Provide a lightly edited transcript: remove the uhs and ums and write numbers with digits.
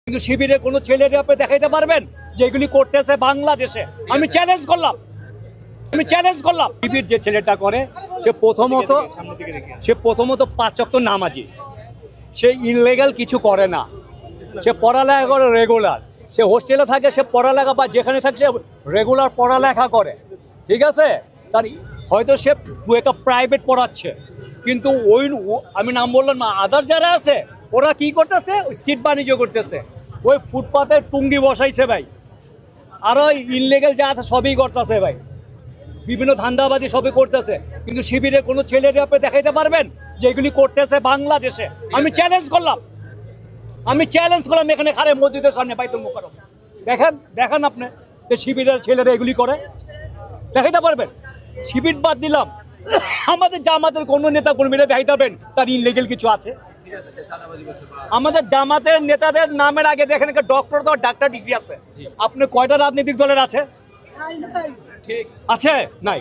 কিন্তু শিবিরে কোনো ছেলেরা আপনি দেখাইতে পারবেন যে এগুলি করতেছে বাংলাদেশে? আমি চ্যালেঞ্জ করলাম শিবির যে ছেলেটা করে সে প্রথমত 5 ওয়াক্ত নামাজি, সে ইনলিগ্যাল কিছু করে না, সে পড়ালেখা করে রেগুলার, সে হোস্টেলে থাকে, সে পড়ালেখা বা যেখানে থাকে সে রেগুলার পড়ালেখা করে, ঠিক আছে। তার হয়তো সে একটা প্রাইভেট পড়াচ্ছে, কিন্তু আমি নাম বললাম না, আদার যারা আছে ওরা কি করতেছে, ওই সিট বাণিজ্য করতেছে, ওই ফুটপাতে টুঙ্গি বসাইছে ভাই, আর ওই ইনলিগ্যাল যা আছে সবই করতেছে ভাই, বিভিন্ন ধান্দাবাজি সবই করতেছে। কিন্তু শিবিরে কোনো ছেলেরা আপনি দেখাইতে পারবেন যে এগুলি করতেছে বাংলাদেশে? আমি চ্যালেঞ্জ করলাম এখানে খারে মসজিদের সামনে বাইতুল মুকাররম, দেখেন আপনি যে শিবিরের ছেলেরা এগুলি করে, দেখাইতে পারবেন? শিবির বাদ দিলাম, আমাদের জামাতের কোনো নেতা কর্মীরা দেখাইতে পারবেন তার ইনলিগ্যাল কিছু আছে? আমাদের জামাতের নেতাদের নামের আগে দেখেন একটা ডাক্তার ডিগ্রি আছে। আপনি কয়টা রাজনৈতিক দলের আছে? নাই।